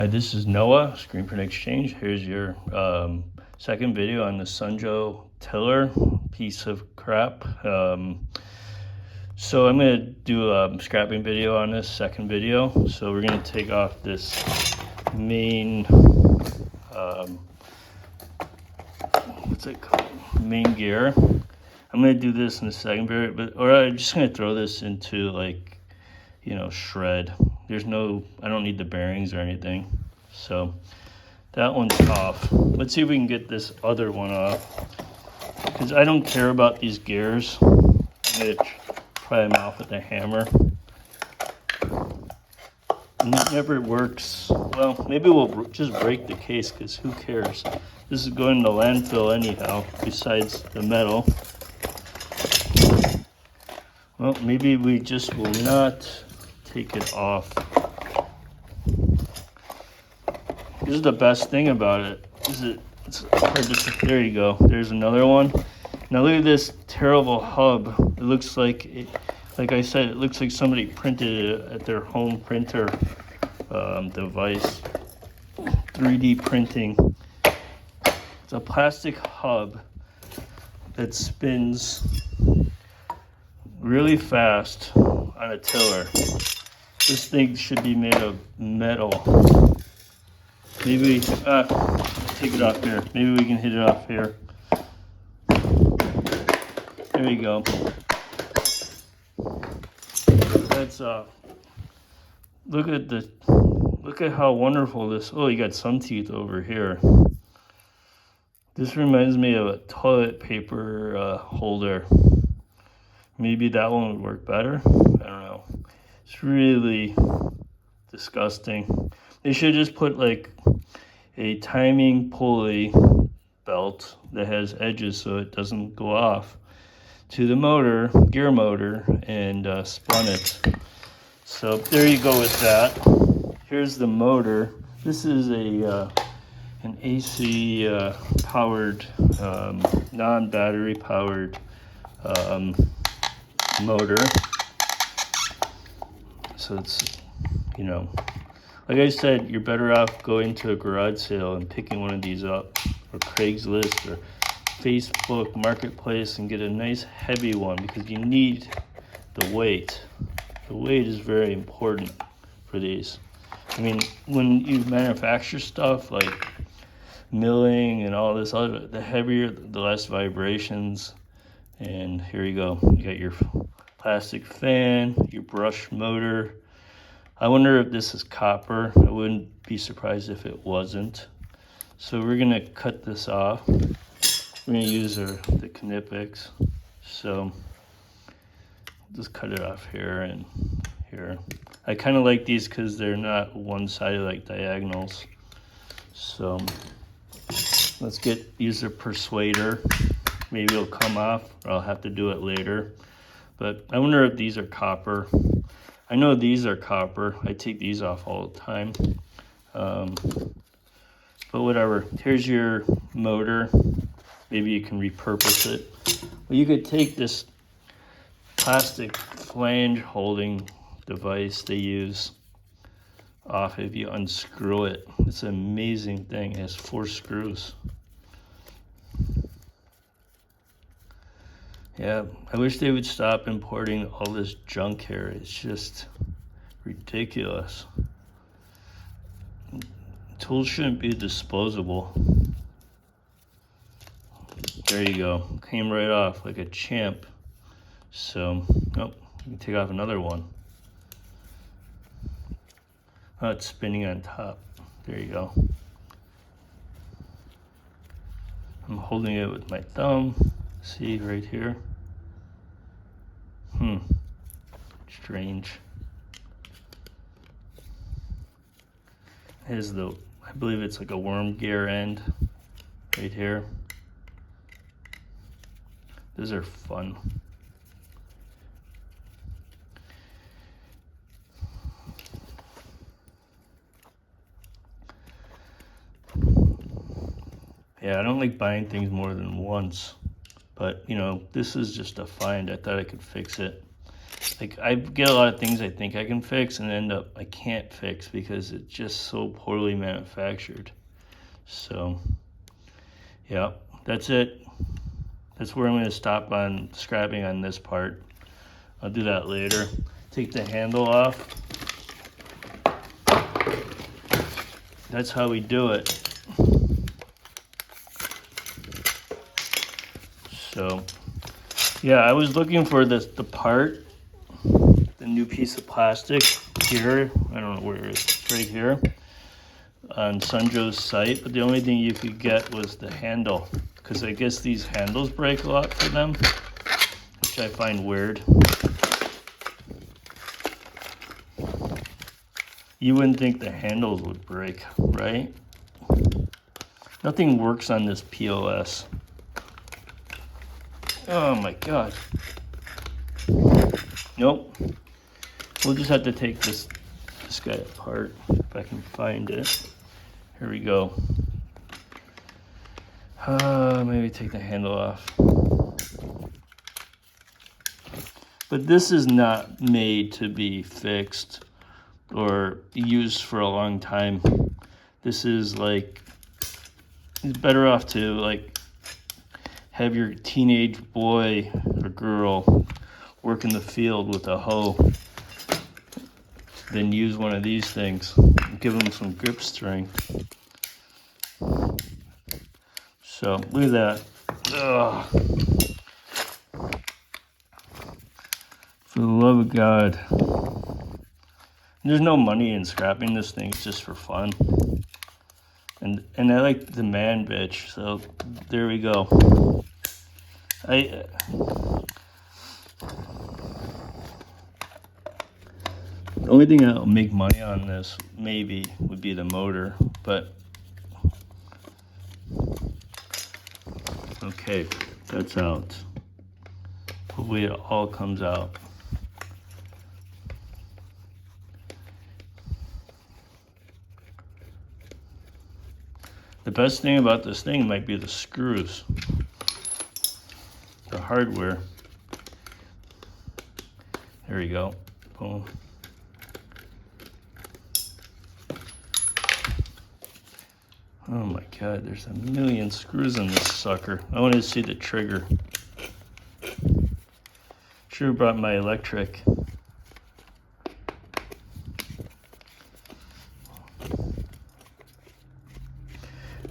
Hi, this is Noah, Screen Print Exchange. Here's your second video on the SUNJOE Tiller piece of crap. So I'm going to do a scrapping video on this second video. So we're going to take off this main, what's it called? Main gear. I'm going to do this in the second video, or I'm just going to throw this into like, shred. There's no, I don't need the bearings or anything. So that one's off. Let's see if we can get this other one off, because I don't care about these gears. I'm going to pry them off with a hammer. And it never works. Well, maybe we'll just break the case, because who cares? This is going to landfill anyhow, besides the metal. Well, maybe we just will not take it off. This is the best thing about it. It's hard to, there you go. There's another one. Now look at this terrible hub. It looks like, like I said, it looks like somebody printed it at their home printer device. 3D printing. It's a plastic hub that spins really fast on a tiller. This thing should be made of metal. Maybe, take it off here. Maybe we can hit it off here. There you go. That's, look at how wonderful this, oh, you got some teeth over here. This reminds me of a toilet paper holder. Maybe that one would work better. I don't know. It's really disgusting. They should just put like a timing pulley belt that has edges so it doesn't go off to the motor, gear motor, and spun it. So there you go with that. Here's the motor. This is a an AC powered, non-battery powered motor. So it's, like I said, you're better off going to a garage sale and picking one of these up, or Craigslist or Facebook Marketplace, and get a nice heavy one, because you need the weight. The weight is very important for these. I mean, when you manufacture stuff like milling and all this other, the heavier, the less vibrations. And here you go. You got your plastic fan, your brush motor. I wonder if this is copper. I wouldn't be surprised if it wasn't. So we're gonna cut this off. We're gonna use the Knipex. So just cut it off here and here. I kind of like these because they're not one-sided like diagonals. So let's use a persuader. Maybe it'll come off, or I'll have to do it later. But I wonder if these are copper. I know these are copper. I take these off all the time. But whatever. Here's your motor. Maybe you can repurpose it. Well, you could take this plastic flange holding device they use off if you unscrew it. It's an amazing thing. It has 4 screws. Yeah, I wish they would stop importing all this junk here. It's just ridiculous. Tools shouldn't be disposable. There you go. Came right off like a champ. So, oh, you can take off another one. Oh, it's spinning on top. There you go. I'm holding it with my thumb. See right here. Strange. Here's I believe it's like a worm gear end right here. Those are fun. Yeah, I don't like buying things more than once. But, this is just a find. I thought I could fix it. like I get a lot of things I think I can fix and end up I can't fix because it's just so poorly manufactured. So yeah, that's it. That's where I'm going to stop on scrapping on this part. I'll do that later. Take the handle off. That's how we do it. So yeah, I was looking for the part, the new piece of plastic here. I don't know where it is, right here on SUNJOE's site, but the only thing you could get was the handle, because I guess these handles break a lot for them, which I find weird. You wouldn't think the handles would break, right? Nothing works on this POS. Oh my God. Nope. We'll just have to take this guy apart if I can find it. Here we go. Maybe take the handle off. But this is not made to be fixed or used for a long time. This is like, it's better off to like have your teenage boy or girl work in the field with a hoe than use one of these things. Give them some grip strength. So look at that. Ugh. For the love of God. There's no money in scrapping this thing, it's just for fun. And I like the man bitch, so there we go. The only thing that'll make money on this maybe would be the motor, but okay, that's out. Hopefully it all comes out. The best thing about this thing might be the screws, the hardware. There we go. Boom. Oh my God, there's a million screws in this sucker. I wanted to see the trigger. Should have brought my electric.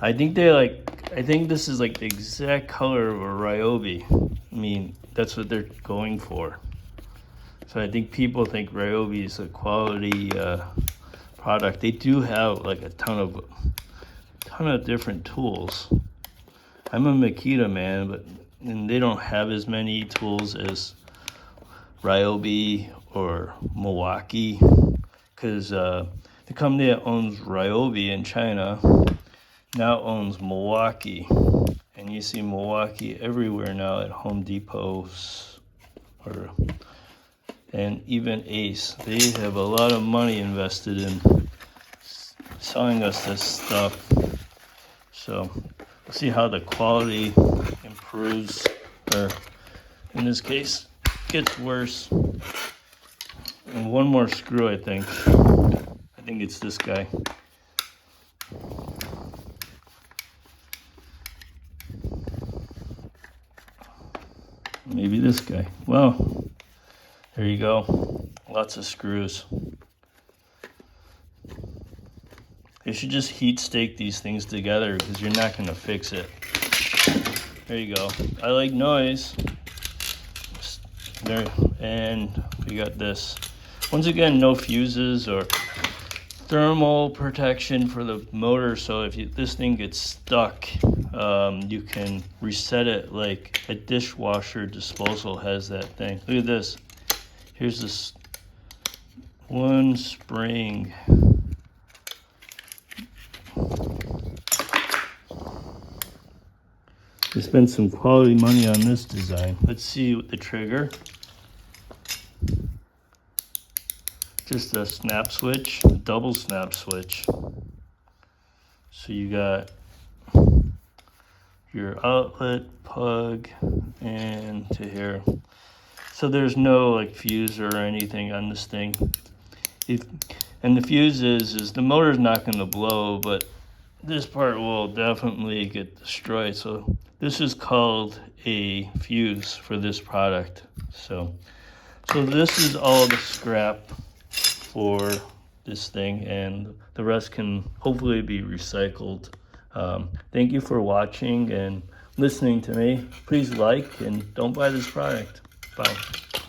I think this is like the exact color of a Ryobi. I mean, that's what they're going for. So I think people think Ryobi is a quality product. They do have like a ton of different tools. I'm a Makita man, and they don't have as many tools as Ryobi or Milwaukee, because the company that owns Ryobi in China now owns Milwaukee, and you see Milwaukee everywhere now at Home Depots and even Ace. They have a lot of money invested in selling us this stuff. So we'll see how the quality improves, or in this case gets worse. And one more screw, I think it's this guy. Maybe this guy. Well, there you go. Lots of screws. You should just heat stake these things together because you're not going to fix it. There you go. I like noise. There, and we got this. Once again, no fuses or thermal protection for the motor, so if this thing gets stuck, you can reset it like a dishwasher disposal has that thing. Look at this. Here's this one spring. They spent some quality money on this design. Let's see what the trigger. Just a snap switch, a double snap switch. So you got your outlet plug and to here. So there's no like fuse or anything on this thing. And the fuse is the motor's not going to blow, but this part will definitely get destroyed. So this is called a fuse for this product. So this is all the scrap for this thing, and the rest can hopefully be recycled. Thank you for watching and listening to me. Please like and don't buy this product. Bye.